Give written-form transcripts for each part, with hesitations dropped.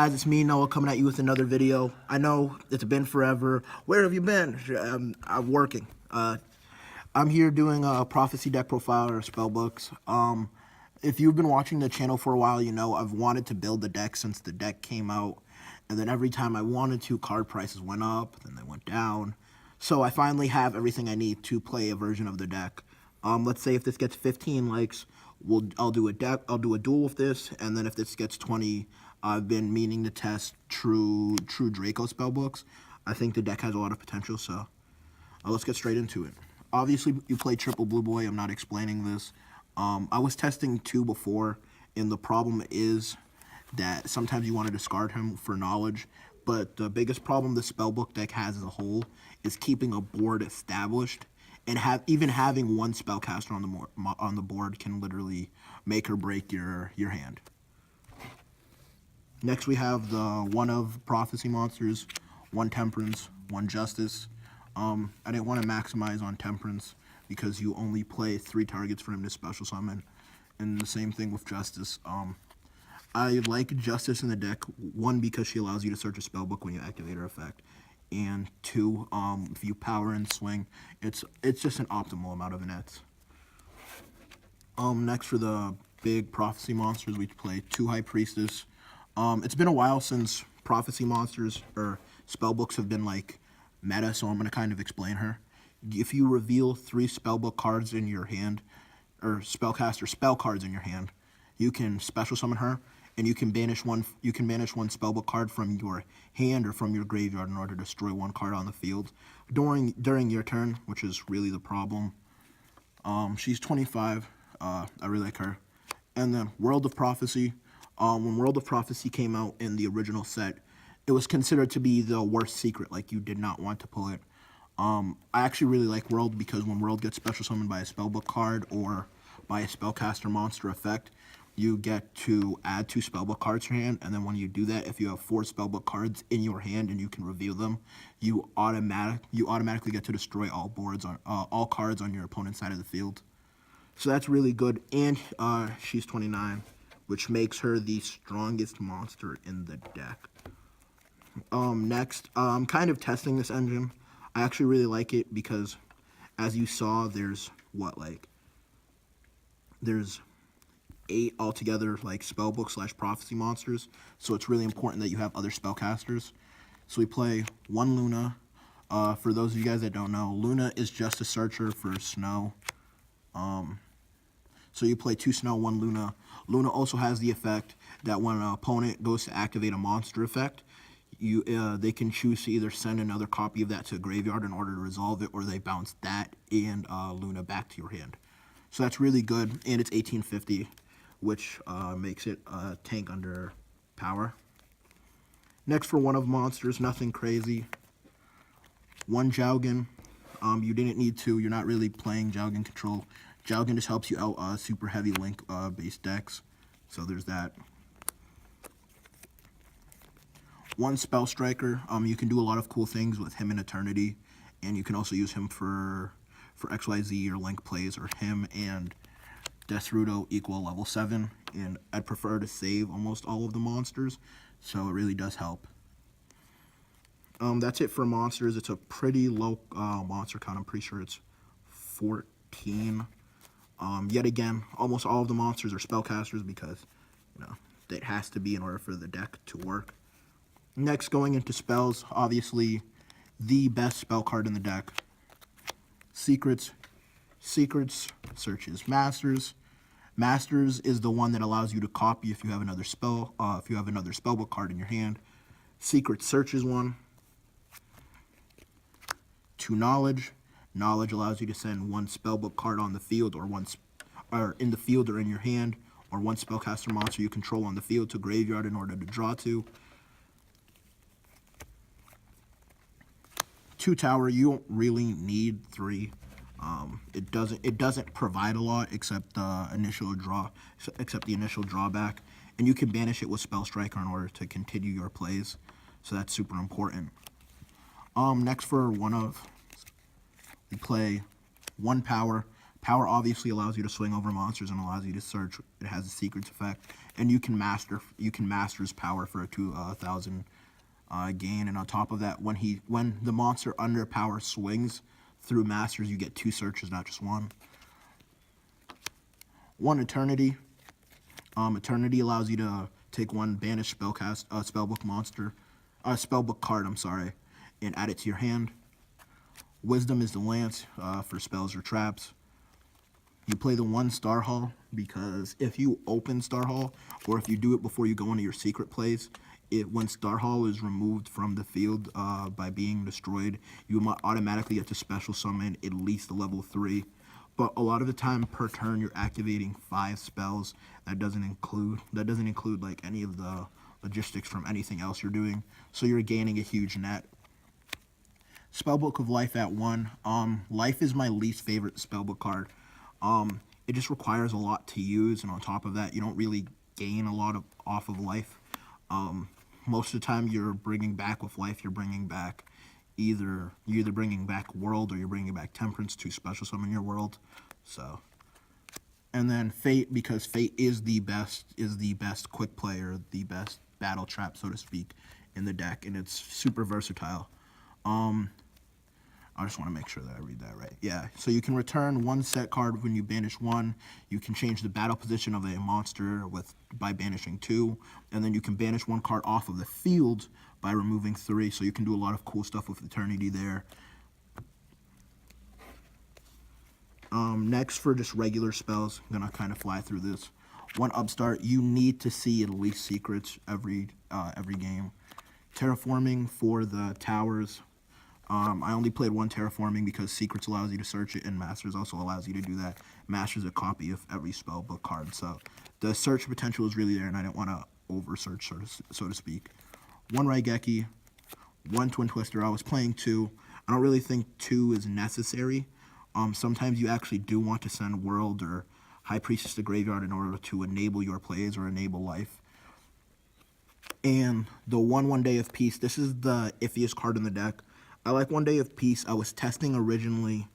guys, it's me, Noah, coming at you with another video. I know it's been forever. Where have you been? I'm working. I'm here doing a prophecy deck profile or spell books. If you've been watching the channel for a while, you know I've wanted to build the deck since the deck came out. And then every time I wanted to, card prices went up, then they went down. So I finally have everything I need to play a version of the deck. Let's say if this gets 15 likes, I'll do a duel with this, and then if this gets 20, I've been meaning to test true Draco spellbooks. I think the deck has a lot of potential, so let's get straight into it. Obviously, you play triple blue boy. I'm not explaining this. I was testing 2 before, and the problem is that sometimes you want to discard him for knowledge, but the biggest problem the spellbook deck has as a whole is keeping a board established, and even having one spellcaster on the board can literally make or break your hand. Next, we have the 1 of prophecy monsters, 1 temperance, 1 justice. I didn't want to maximize on temperance because you only play 3 targets for him to special summon, and the same thing with justice. I like justice in the deck, 1 because she allows you to search a spellbook when you activate her effect, and 2, if you power and swing, it's just an optimal amount of nets. Next for the big prophecy monsters, we play 2 high priestess. It's been a while since prophecy monsters or spellbooks have been like meta, so I'm going to kind of explain her. If you reveal 3 spellbook cards in your hand, or spellcaster spell cards in your hand, you can special summon her, and you can banish one spellbook card from your hand or from your graveyard in order to destroy 1 card on the field during your turn, which is really the problem. She's 25. I really like her. And then World of Prophecy. When World of Prophecy came out in the original set, it was considered to be the worst secret, like you did not want to pull it. I actually really like World because when World gets special summoned by a spellbook card or by a spellcaster monster effect, you get to add 2 spellbook cards to your hand, and then when you do that, if you have 4 spellbook cards in your hand and you can reveal them, you automatically get to destroy all cards on your opponent's side of the field. So that's really good, and she's 29, which makes her the strongest monster in the deck. Next, I'm kind of testing this engine. I actually really like it because, as you saw, there's there's 8 altogether, like spellbook / prophecy monsters. So it's really important that you have other spellcasters. So we play 1 Luna. For those of you guys that don't know, Luna is just a searcher for snow. So you play 2 snow, 1 Luna. Luna also has the effect that when an opponent goes to activate a monster effect, they can choose to either send another copy of that to a graveyard in order to resolve it, or they bounce that and Luna back to your hand. So that's really good, and it's 1850, which makes it a tank under power. Next for 1 of monsters, nothing crazy. 1 Jowgen. You didn't need to. You're not really playing Jowgen control. Jowgen just helps you out super heavy link based decks. So there's that. 1 Spell Striker. You can do a lot of cool things with him in Eternity, and you can also use him for XYZ or Link plays, or him and Desrudo equal level 7, and I'd prefer to save almost all of the monsters, so it really does help. That's it for monsters. It's a pretty low monster count. I'm pretty sure it's 14. Yet again, almost all of the monsters are spellcasters because, you know, it has to be in order for the deck to work. Next, going into spells, obviously the best spell card in the deck. Secrets searches Masters. Masters is the one that allows you to copy if you have another spellbook card in your hand. Secret searches 1. 2 Knowledge. Knowledge allows you to send 1 spellbook card on the field, or in the field or in your hand, or 1 spellcaster monster you control on the field to graveyard in order to draw 2. 2 Tower. You don't really need 3. It doesn't provide a lot except the initial drawback, and you can banish it with Spell Striker in order to continue your plays. So that's super important. Next for 1 of, we play 1 Power. Power obviously allows you to swing over monsters and allows you to search. It has a secrets effect, and you can master's power for a 2,000 gain. And on top of that, when the monster under power swings through masters, you get 2 searches, not just one. 1 eternity. Eternity allows you to take 1 banished spellbook monster, spellbook card. I'm sorry, and add it to your hand. Wisdom is the lance for spells or traps. You play the 1 Star Hall because if you open Star Hall, or if you do it before you go into your secret place, when Star Hall is removed from the field by being destroyed, you automatically get to special summon at least a level 3. But a lot of the time per turn, you're activating 5 spells. That doesn't include like any of the logistics from anything else you're doing. So you're gaining a huge net. Spellbook of Life at 1. Life is my least favorite spellbook card. It just requires a lot to use, and on top of that, you don't really gain a lot off of life. Most of the time, you're bringing back with life. You're bringing back you're either bringing back World or you're bringing back Temperance to special summon your World. So, and then Fate, because Fate is the best quick player, the best battle trap, so to speak, in the deck, and it's super versatile. I just want to make sure that I read that right. Yeah, so you can return 1 set card when you banish 1. You can change the battle position of a monster by banishing 2. And then you can banish 1 card off of the field by removing 3. So you can do a lot of cool stuff with Eternity there. Next, for just regular spells, I'm going to kind of fly through this. 1 Upstart, you need to see at least secrets every game. Terraforming for the towers. I only played 1 Terraforming because Secrets allows you to search it, and Masters also allows you to do that. Masters a copy of every spellbook card, so the search potential is really there, and I didn't want to over-search, so to speak. 1 Raigeki, 1 Twin Twister. I was playing 2. I don't really think 2 is necessary. Sometimes you actually do want to send World or High Priestess to Graveyard in order to enable your plays or enable life. And the 1 Day of Peace. This is the iffiest card in the deck. I like 1 Day of Peace. I was testing originally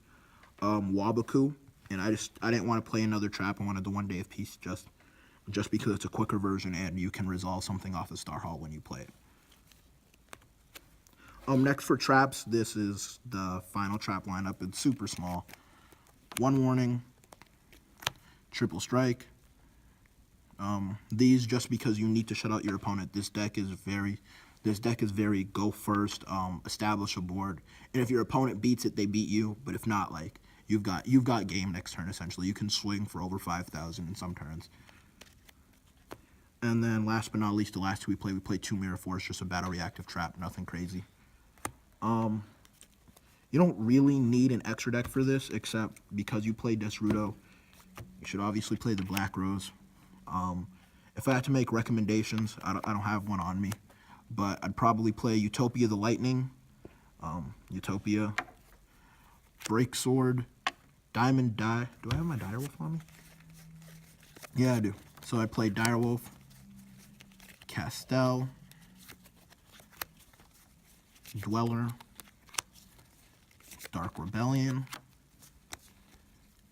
Wabaku, and I didn't want to play another trap. I wanted the 1 Day of Peace just because it's a quicker version and you can resolve something off of Star Hall when you play it. Next for traps, this is the final trap lineup. It's super small. 1 Warning, Triple Strike. These just because you need to shut out your opponent. This deck is very go first, establish a board, and if your opponent beats it, they beat you. But if not, like you've got game next turn essentially. You can swing for over 5,000 in some turns. And then last but not least, the last 2 we played 2 Mirror Force, just a battle reactive trap, nothing crazy. You don't really need an extra deck for this, except because you play Desrudo, you should obviously play the Black Rose. If I had to make recommendations, I don't have one on me, but I'd probably play Utopia the Lightning, Utopia, Break Sword, Diamond Die. Do I have my Direwolf on me? Yeah, I do. So I play Direwolf, Castell, Dweller, Dark Rebellion,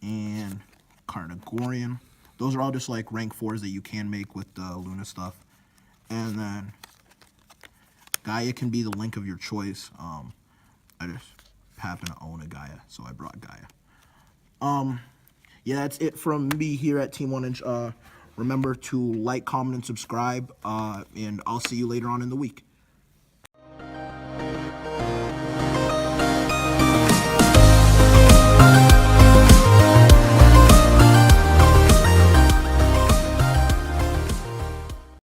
and Carnagorian. Those are all just like rank 4s that you can make with the Luna stuff. And then Gaia can be the link of your choice. I just happen to own a Gaia, so I brought Gaia. Yeah, that's it from me here at Team 1 Inch. Remember to like, comment, and subscribe, and I'll see you later on in the week.